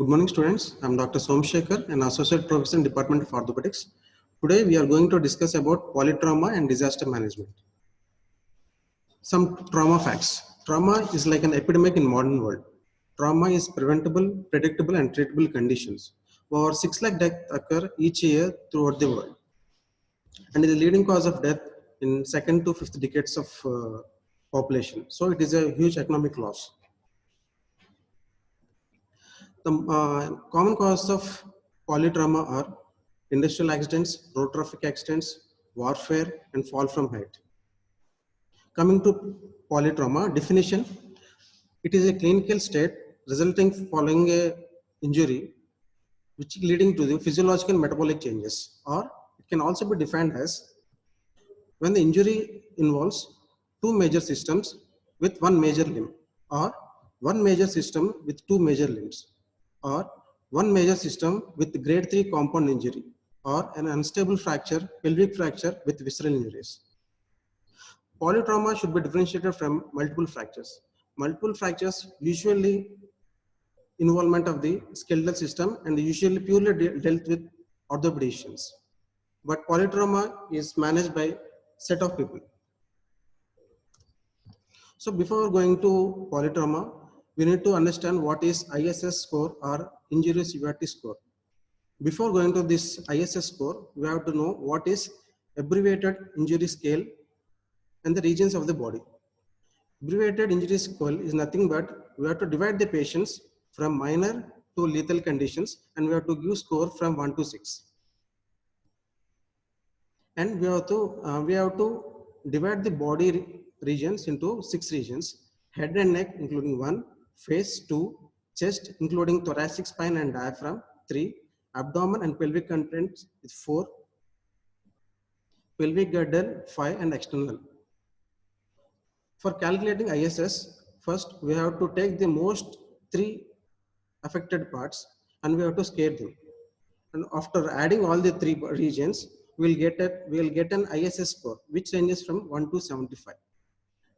Good morning, students. I'm Dr. Somshekhar, an associate professor in Department of Orthopedics. Today, we are going to discuss about polytrauma and disaster management. Some trauma facts. Trauma is like an epidemic in modern world. Trauma is preventable, predictable, and treatable conditions. Over 6 lakh deaths occur each year throughout the world, and is the leading cause of death in second to fifth decades of population. So, it is a huge economic loss. The common causes of polytrauma are industrial accidents, road traffic accidents, warfare, and fall from height. Coming to polytrauma definition, it is a clinical state resulting following a injury which leading to the physiological and metabolic changes, or it can also be defined as when the injury involves two major systems with one major limb, or one major system with two major limbs, or one major system with grade 3 compound injury, or an unstable fracture, pelvic fracture with visceral injuries. Polytrauma should be differentiated from multiple fractures. Multiple fractures usually involvement of the skeletal system and usually purely dealt with orthopedicians. But polytrauma is managed by set of people. So before going to polytrauma, we need to understand what is ISS score or injury severity score. Before going to this ISS score, we have to know what is abbreviated injury scale and the regions of the body. Abbreviated injury scale is nothing but we have to divide the patients from minor to lethal conditions, and we have to give score from 1 to 6. And we have to divide the body regions into 6 regions: head and neck including 1, face 2, chest including thoracic spine and diaphragm 3, abdomen and pelvic contents is 4, pelvic girdle 5, and external. For calculating ISS, first we have to take the most 3 affected parts and we have to scale them. And after adding all the 3 regions, we'll get an ISS score which ranges from 1 to 75.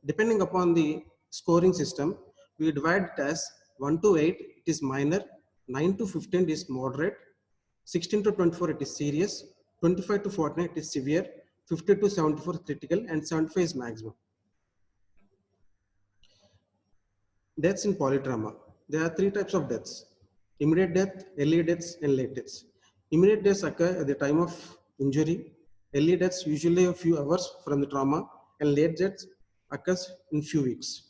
Depending upon the scoring system, we divide it as 1 to 8 it is minor, 9 to 15 is moderate, 16 to 24 it is serious, 25 to 49 it is severe, 50 to 74 is critical, and 75 is maximum. Deaths in polytrauma. There are 3 types of deaths: immediate death, early deaths, and late deaths. Immediate deaths occur at the time of injury. Early deaths usually a few hours from the trauma, and late deaths occurs in few weeks.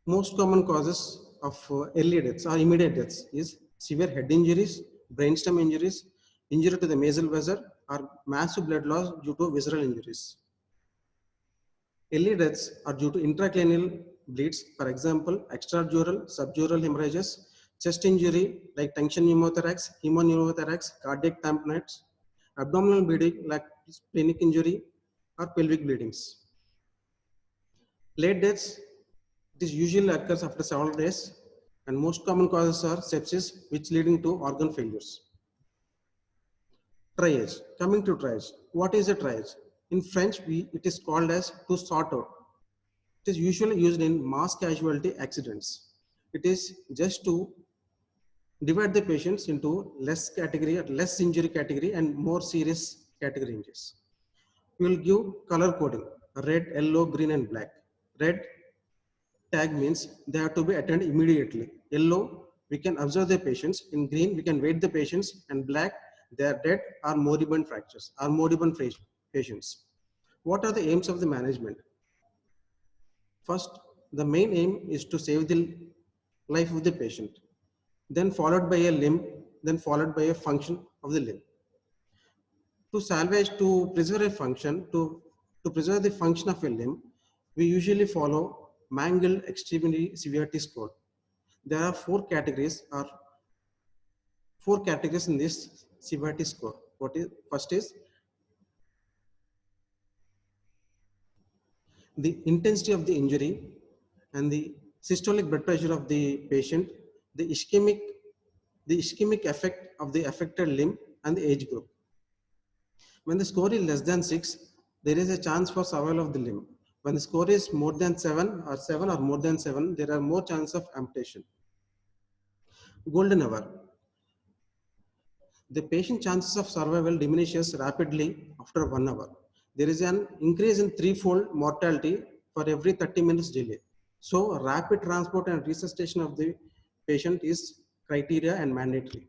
Most common causes of early deaths or immediate deaths is severe head injuries, brainstem injuries, injury to the nasal vessel, or massive blood loss due to visceral injuries. Early deaths are due to intracranial bleeds, for example, extradural, subdural hemorrhages, chest injury like tension pneumothorax, hemopneumothorax, cardiac tamponades, abdominal bleeding like splenic injury, or pelvic bleedings. Late deaths, it is usually occurs after several days, and most common causes are sepsis, which leading to organ failures. Triage. Coming to triage, what is a triage? In French, it is called as to sort out. It is usually used in mass casualty accidents. It is just to divide the patients into less injury category and more serious category injuries. We will give color coding: red, yellow, green, and black. Red tag means they have to be attended immediately. Yellow, we can observe the patients. In green, we can wait the patients. And black, they are dead or moribund fractures or moribund patients. What are the aims of the management? First, the main aim is to save the life of the patient, then followed by a limb, then followed by a function of the limb. To preserve a function, to preserve the function of a limb, we usually follow Mangle Extremity Severity Score. There are 4 categories in this severity score. First is the intensity of the injury and the systolic blood pressure of the patient, the ischemic effect of the affected limb, and the age group. When the score is less than 6, there is a chance for survival of the limb. When the score is more than 7 or more than 7, there are more chance of amputation. Golden hour. The patient chances of survival diminishes rapidly after 1 hour. There is an increase in threefold mortality for every 30 minutes delay. So rapid transport and resuscitation of the patient is criteria and mandatory.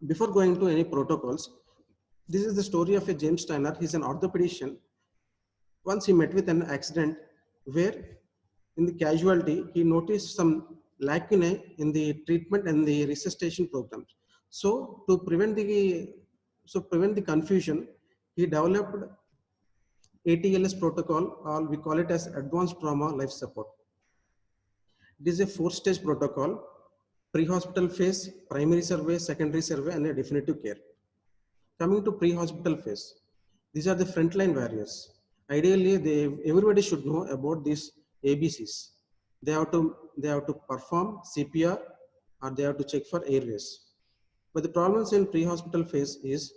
Before going to any protocols, this is the story of a James Steiner. He's an orthopedician. Once he met with an accident where in the casualty, he noticed some lacunae in the treatment and the resuscitation programs. So to prevent the confusion, he developed ATLS protocol, or we call it as advanced trauma life support. It is a 4-stage protocol: pre-hospital phase, primary survey, secondary survey, and a definitive care. Coming to pre-hospital phase, these are the frontline warriors. Ideally, everybody should know about these ABCs. They have to perform CPR, or they have to check for airways. But the problems in pre-hospital phase is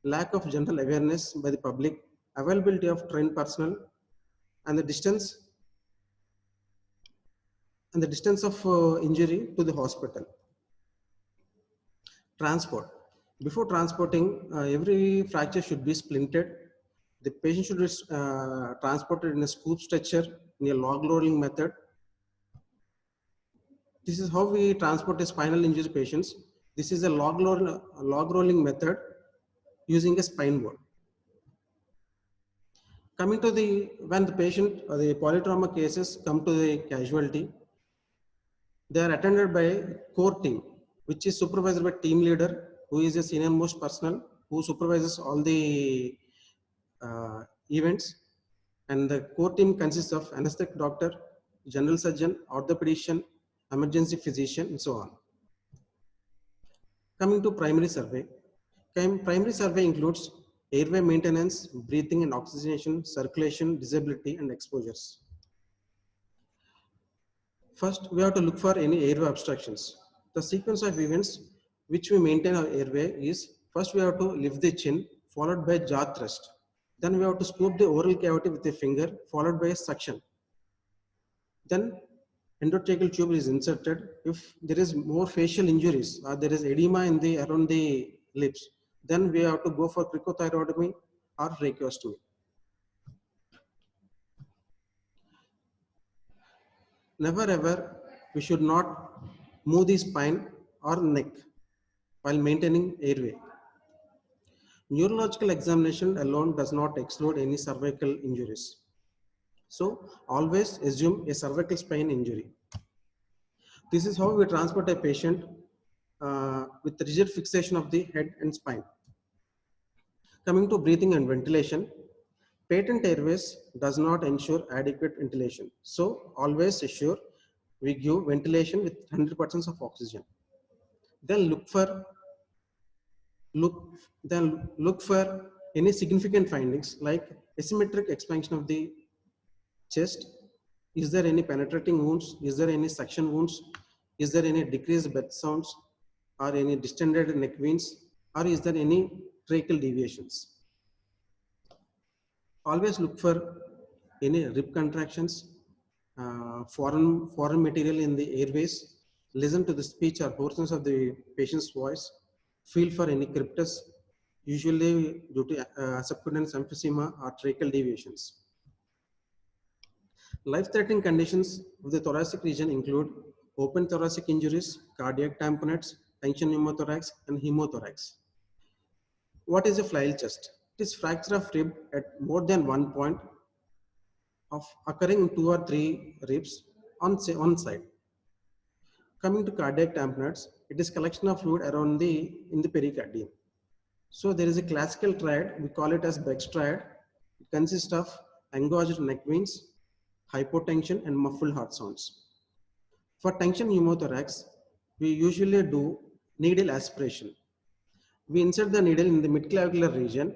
lack of general awareness by the public, availability of trained personnel, and the distance of injury to the hospital. Transport. Before transporting, every fracture should be splinted. The patient should be transported in a scoop stretcher in a log rolling method. This is how we transport a spinal injury patients. This is a log rolling method using a spine board. Coming to when the patient or the polytrauma cases come to the casualty, they are attended by core team, which is supervised by team leader, who is a senior most personnel who supervises all the events. And the core team consists of anesthetic doctor, general surgeon, orthopedician, emergency physician, and so on. Coming to primary survey. Primary survey includes airway maintenance, breathing and oxygenation, circulation, disability, and exposures. First, we have to look for any airway obstructions. The sequence of events which we maintain our airway is, first we have to lift the chin, followed by jaw thrust. Then we have to scoop the oral cavity with a finger, followed by a suction. Then endotracheal tube is inserted. If there is more facial injuries or there is edema around the lips, then we have to go for cricothyroidotomy or tracheostomy. Never ever we should not move the spine or neck while maintaining airway. Neurological examination alone does not exclude any cervical injuries. So always assume a cervical spine injury. This is how we transport a patient with rigid fixation of the head and spine. Coming to breathing and ventilation, patent airways does not ensure adequate ventilation. So always assure we give ventilation with 100% of oxygen. Then look for any significant findings like asymmetric expansion of the chest. Is there any penetrating wounds? Is there any suction wounds? Is there any decreased breath sounds or any distended neck veins? Or is there any tracheal deviations? Always look for any rib contractions, foreign material in the airways. Listen to the speech or portions of the patient's voice. Feel for any cryptus, usually due to subcutaneous emphysema or tracheal deviations. Life-threatening conditions of the thoracic region include open thoracic injuries, cardiac tamponades, tension pneumothorax, and hemothorax. What is a flail chest? It is fracture of rib at more than one point of occurring in 2 or 3 ribs on one side. Coming to cardiac tamponades, it is collection of fluid around in the pericardium. So there is a classical triad, we call it as Beck's triad. It consists of engorged neck veins, hypotension, and muffled heart sounds. For tension pneumothorax, we usually do needle aspiration. We insert the needle in the midclavicular region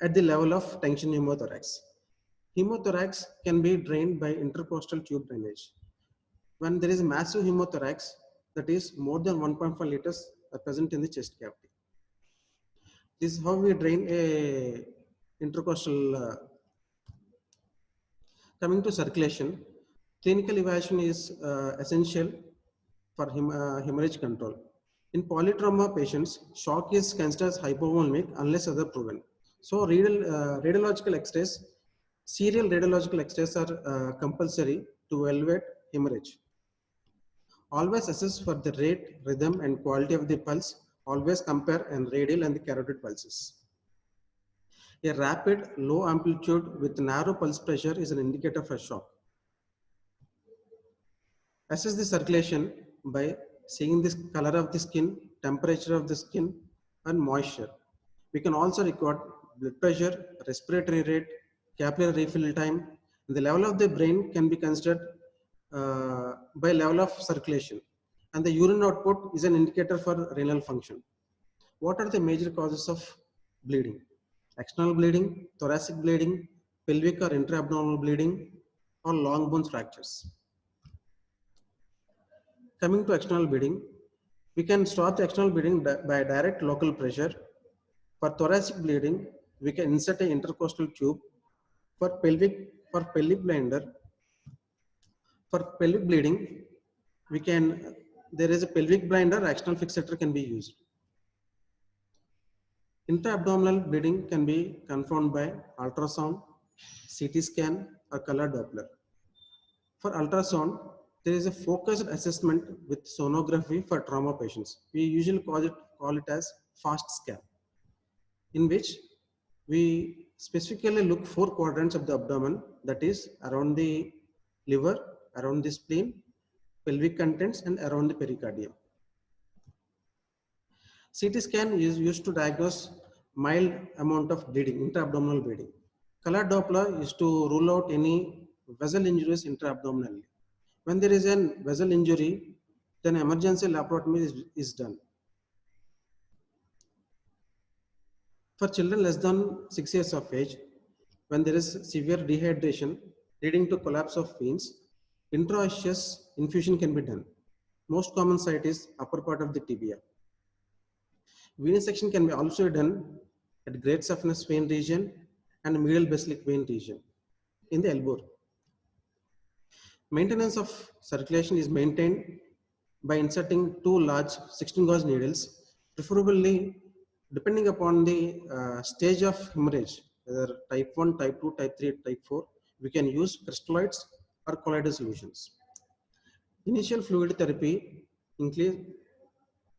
at the level of tension pneumothorax. Hemothorax can be drained by intercostal tube drainage. When there is a massive hemothorax, that is more than 1.5 liters are present in the chest cavity. This is how we drain a intercostal. Coming to circulation, clinical evaluation is essential for hemorrhage control. In polytrauma patients, shock is considered as hypovolemic unless other proven. So radiological X-rays, serial radiological X-rays are compulsory to evaluate hemorrhage. Always assess for the rate, rhythm and quality of the pulse. Always compare and radial and the carotid pulses. A rapid low amplitude with narrow pulse pressure is an indicator for shock. Assess the circulation by seeing the color of the skin, temperature of the skin and moisture. We can also record blood pressure, respiratory rate, capillary refill time. The level of the brain can be considered by level of circulation. And the urine output is an indicator for renal function. What are the major causes of bleeding? External bleeding, thoracic bleeding, pelvic or intra-abdominal bleeding, or long bone fractures. Coming to external bleeding, we can stop the external bleeding by direct local pressure. For thoracic bleeding, we can insert an intercostal tube. For pelvic blinder, for pelvic bleeding, there is a pelvic blinder, external fixator can be used. Intra-abdominal bleeding can be confirmed by ultrasound, CT scan, or color Doppler. For ultrasound, there is a focused assessment with sonography for trauma patients. We usually call it as fast scan, in which we specifically look 4 quadrants of the abdomen, that is around the liver, around the spleen, pelvic contents, and around the pericardium. CT scan is used to diagnose mild amount of bleeding, intra-abdominal bleeding. Color Doppler is to rule out any vessel injuries intra-abdominally. When there is a vessel injury, then emergency laparotomy is done. For children less than 6 years of age, when there is severe dehydration leading to collapse of veins, intraosseous infusion can be done. Most common site is upper part of the tibia. Venesection can be also done at great saphenous vein region and medial basilic vein region in the elbow. Maintenance of circulation is maintained by inserting 2 large 16 gauge needles, preferably depending upon the stage of hemorrhage, whether type 1, type 2, type 3, type 4, we can use crystalloids or colloidal solutions. Initial fluid therapy includes,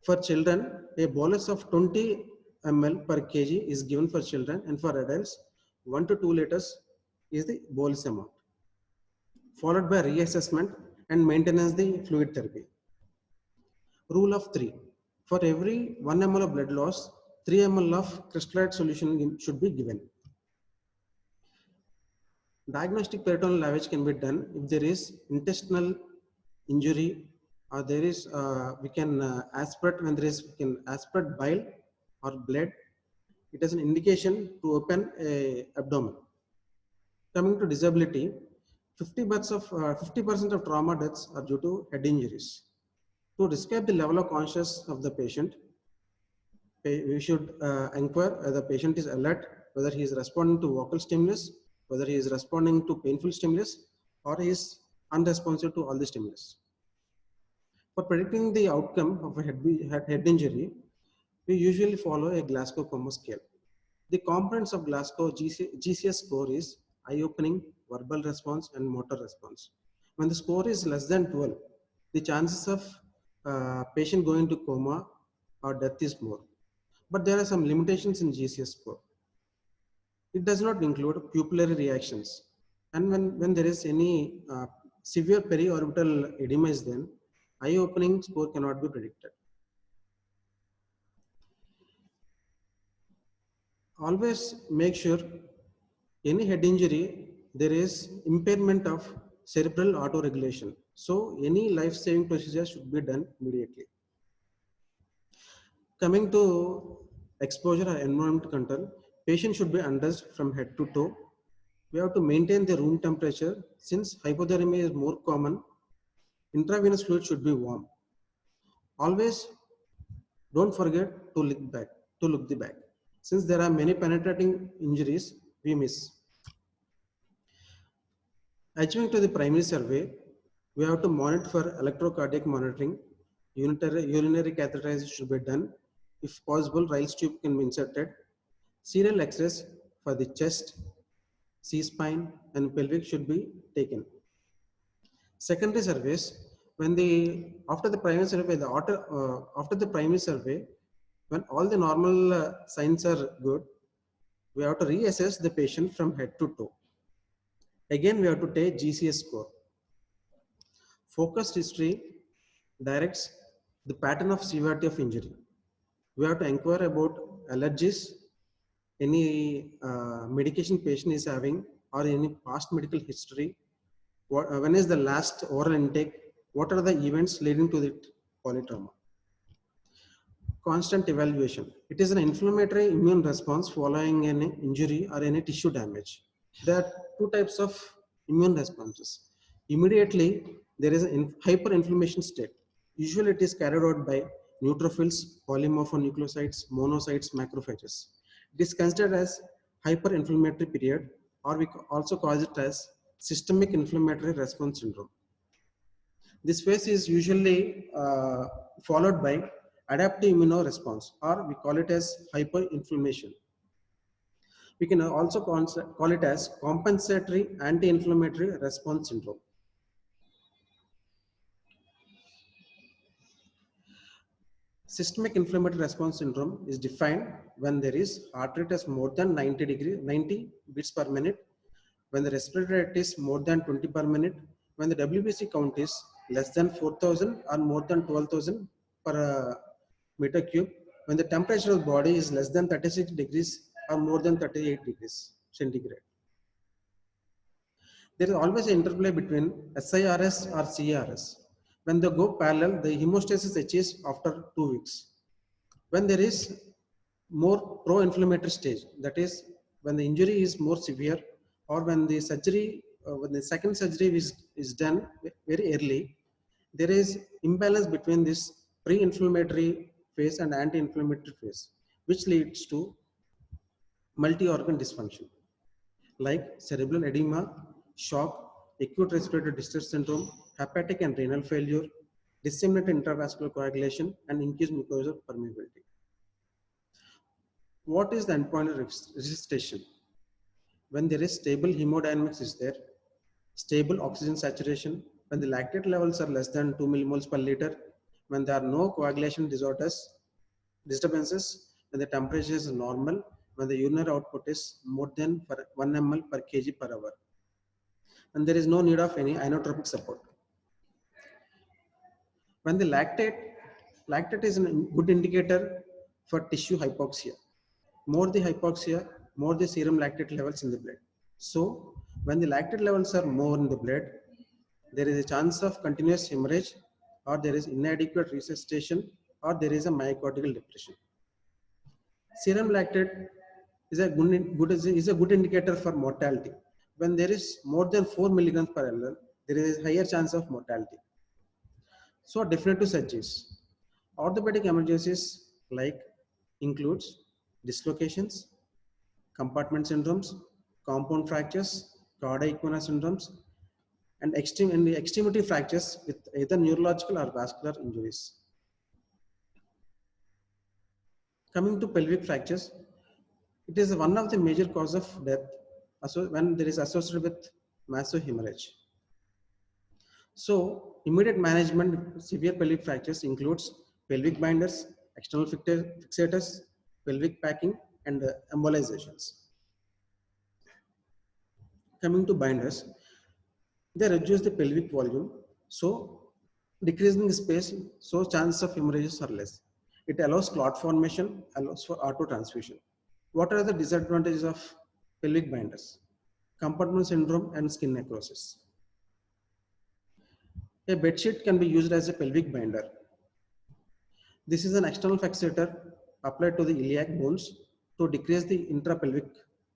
for children, a bolus of 20 ml per kg is given for children, and for adults, 1 to 2 liters is the bolus amount, followed by reassessment and maintenance the fluid therapy. Rule of 3. For every 1 ml of blood loss, 3 ml of crystalloid solution should be given. Diagnostic peritoneal lavage can be done if there is intestinal injury, or there is we can aspirate when there is we can aspirate bile or blood. It is an indication to open a abdomen. Coming to disability, 50% of trauma deaths are due to head injuries. To describe the level of consciousness of the patient, we should inquire whether the patient is alert, whether he is responding to vocal stimulus, whether he is responding to painful stimulus, or he is unresponsive to all the stimulus. For predicting the outcome of a head injury, we usually follow a Glasgow Coma scale. The components of Glasgow GCS score is eye opening, verbal response, and motor response. When the score is less than 12, the chances of patient going to coma or death is more. But there are some limitations in GCS score. It does not include pupillary reactions. And when there is any severe periorbital edema is then, eye opening score cannot be predicted. Always make sure any head injury, there is impairment of cerebral autoregulation. So any life-saving procedure should be done immediately. Coming to exposure or environment control, patient should be undressed from head to toe. We have to maintain the room temperature. Since hypothermia is more common, intravenous fluid should be warm. Always don't forget to look the back. Since there are many penetrating injuries, we miss. Achieving to the primary survey, we have to monitor for electrocardiac monitoring, Urinary catheterization should be done. If possible, Ryle's tube can be inserted. Serial X-rays for the chest, C-spine, and pelvic should be taken. Secondary surveys, when after the primary survey, after the primary survey, when all the normal signs are good, we have to reassess the patient from head to toe. Again, we have to take GCS score. Focused history directs the pattern of severity of injury. We have to inquire about allergies, any medication patient is having, or any past medical history. When is the last oral intake? What are the events leading to the polytrauma? Constant evaluation. It is an inflammatory immune response following an injury or any tissue damage. There are two types of immune responses. Immediately, there is a hyperinflammation state. Usually, it is carried out by neutrophils, polymorphonucleocytes, monocytes, macrophages. It is considered as hyperinflammatory period, or we also call it as systemic inflammatory response syndrome. This phase is usually followed by adaptive immunoresponse, or we call it as hyperinflammation. We can also call it as compensatory anti-inflammatory response syndrome. Systemic inflammatory response syndrome is defined when there is heart rate is more than 90 beats per minute, when the respiratory rate is more than 20 per minute, when the WBC count is less than 4,000 or more than 12,000 per meter cube, when the temperature of the body is less than 36 degrees or more than 38 degrees centigrade. There is always an interplay between SIRS or CRS. When they go parallel, the hemostasis achieves after 2 weeks. When there is more pro-inflammatory stage, that is when the injury is more severe, or when the surgery, when the second surgery is done very early, there is imbalance between this pre-inflammatory phase and anti-inflammatory phase, which leads to multi-organ dysfunction like cerebral edema, shock, acute respiratory distress syndrome, hepatic and renal failure, disseminated intravascular coagulation, and increased mucosal permeability. What is the endpoint of registration? When there is stable hemodynamics is there, stable oxygen saturation, when the lactate levels are less than 2 millimoles per liter, when there are no coagulation disturbances, when the temperature is normal, when the urinary output is more than 1 ml per kg per hour, and there is no need of any inotropic support. When the lactate is a good indicator for tissue hypoxia. More the hypoxia, more the serum lactate levels in the blood. So when the lactate levels are more in the blood, there is a chance of continuous hemorrhage, or there is inadequate resuscitation, or there is a myocardial depression. Serum lactate is a good indicator for mortality. When there is more than 4 milligrams per ml, there is a higher chance of mortality. So definitive surgeries. Orthopedic emergencies like includes dislocations, compartment syndromes, compound fractures, cardiac equina syndromes, and extremity fractures with either neurological or vascular injuries. Coming to pelvic fractures, it is one of the major causes of death when there is associated with massive hemorrhage. So immediate management of severe pelvic fractures includes pelvic binders, external fixators, pelvic packing, and embolizations. Coming to binders, they reduce the pelvic volume, so decreasing the space, so chances of hemorrhages are less. It allows clot formation, allows for autotransfusion. What are the disadvantages of pelvic binders? Compartment syndrome and skin necrosis. A bedsheet can be used as a pelvic binder. This is an external fixator applied to the iliac bones to decrease the intrapelvic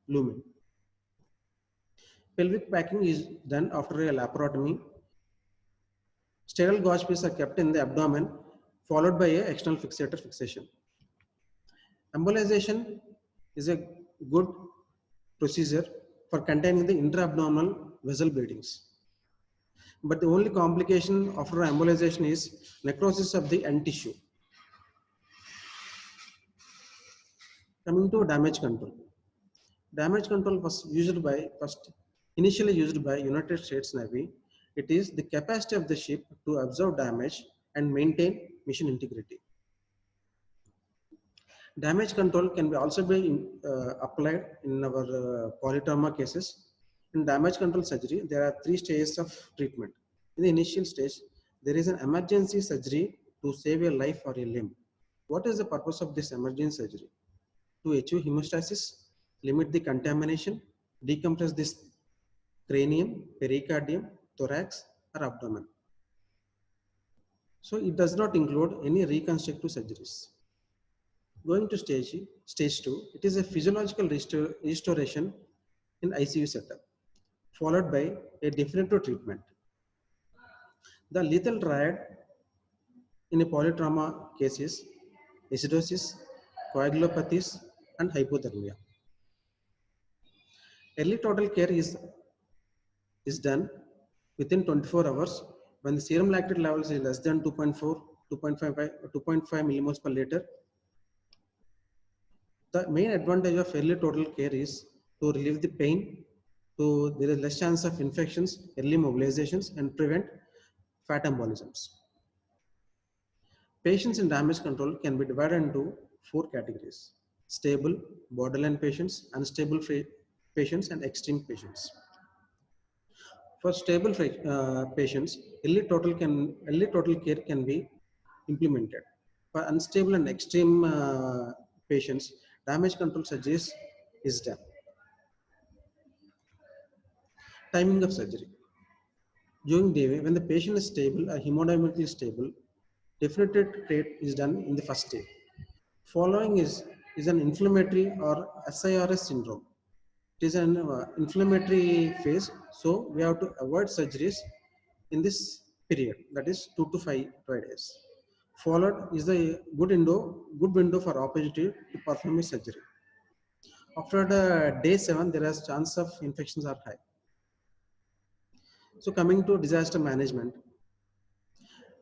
lumen. Pelvic packing is done after a laparotomy. Sterile gauze pieces are kept in the abdomen, followed by an external fixator fixation. Embolization is a good procedure for containing the intra-abdominal vessel bleedings. But the only complication after embolization is necrosis of the end tissue. Coming to damage control. Damage control was initially used by United States Navy. It is the capacity of the ship to absorb damage and maintain mission integrity. Damage control can be also be applied in our polytrauma cases. In damage control surgery, there are 3 stages of treatment. In the initial stage, there is an emergency surgery to save a life or a limb. What is the purpose of this emergency surgery? To achieve hemostasis, limit the contamination, decompress this cranium, pericardium, thorax, or abdomen. So it does not include any reconstructive surgeries. Going to stage 2, it is a physiological restoration in ICU setup, followed by a definitive treatment. The lethal triad in a polytrauma case is acidosis, coagulopathies, and hypothermia. Early total care is done within 24 hours when the serum lactate levels is less than 2.4, 2.5 millimoles per liter. The main advantage of early total care is to relieve the pain, there is less chance of infections, early mobilizations, and prevent fat embolisms. Patients in damage control can be divided into 4 categories: stable, borderline patients, unstable patients, and extreme patients. For stable patients, early total care can be implemented. For unstable and extreme patients, damage control surgeries is done. Timing of surgery. During day, when the patient is stable or hemodynamically stable, definitive treat is done in the first day. Following is an inflammatory or SIRS syndrome. It is an inflammatory phase, so we have to avoid surgeries in this period, that is 2 to 5 days. Followed is the good window for operative to perform a surgery. After the day 7, there is chance of infections are high. So coming to disaster management,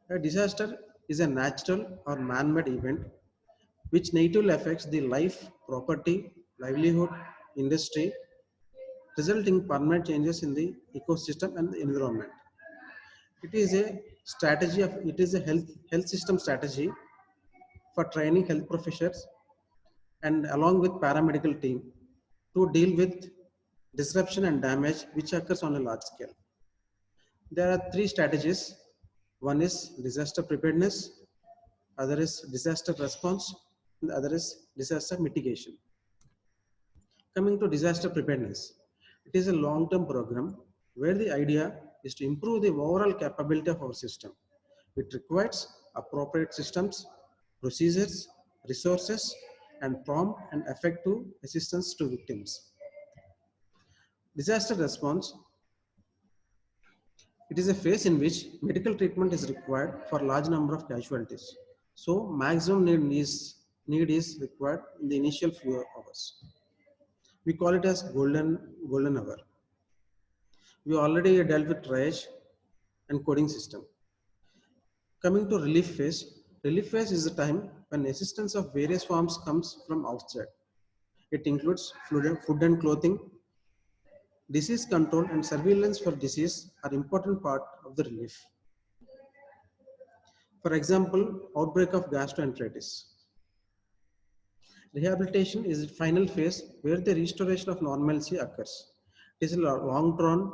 a disaster is a natural or man-made event which negatively affects the life, property, livelihood, industry, resulting permanent changes in the ecosystem and the environment. It is a health system strategy for training health professionals and along with paramedical team to deal with disruption and damage which occurs on a large scale. There are 3 strategies. One is disaster preparedness, other is disaster response, and the other is disaster mitigation. Coming to disaster preparedness, it is a long-term program where the idea is to improve the overall capability of our system. It requires appropriate systems, procedures, resources, and prompt and effective assistance to victims. Disaster response, it is a phase in which medical treatment is required for a large number of casualties. So maximum need is required in the initial few hours. We call it as golden hour. We already dealt with triage and coding system. Coming to relief phase is the time when assistance of various forms comes from outside. It includes food and clothing. Disease control and surveillance for disease are important part of the relief. For example, outbreak of gastroenteritis. Rehabilitation is the final phase where the restoration of normalcy occurs. It is a long-drawn,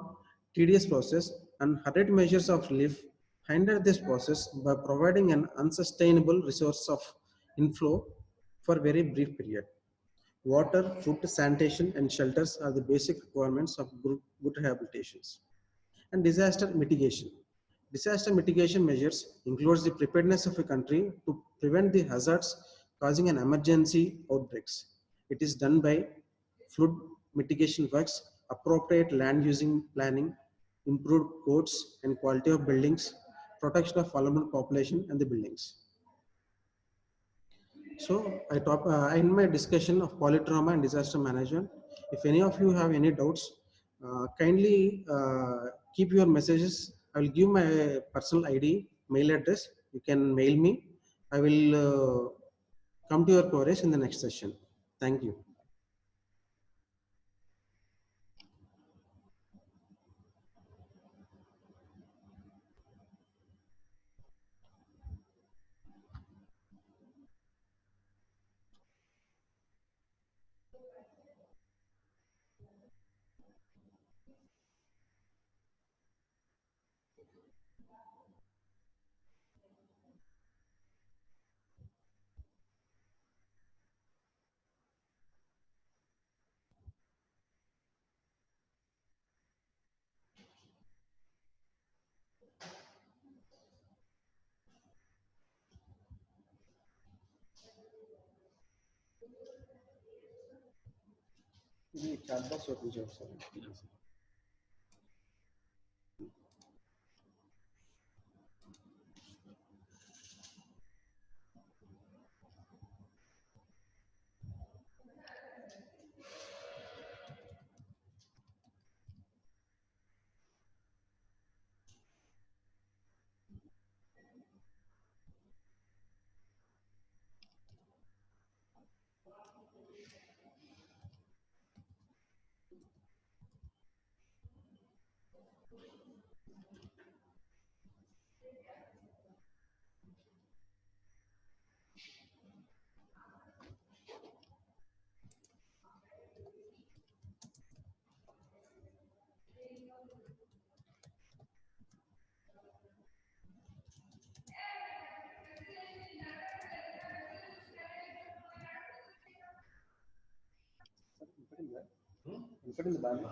tedious process, and hurried measures of relief hinder this process by providing an unsustainable resource of inflow for a very brief period. Water, food, sanitation, and shelters are the basic requirements of good rehabilitations. And disaster mitigation. Disaster mitigation measures includes the preparedness of a country to prevent the hazards causing an emergency outbreaks. It is done by flood mitigation works, appropriate land using planning, improved codes and quality of buildings, protection of vulnerable population and the buildings. So I end my discussion of polytrauma and disaster management. If any of you have any doubts, kindly keep your messages I will give my personal ID, mail address. You can mail me. I will come to your queries in the next session. Thank you. ఇది chat box open చేయండి sir. వినపడిందా? వినపడింది బాగా.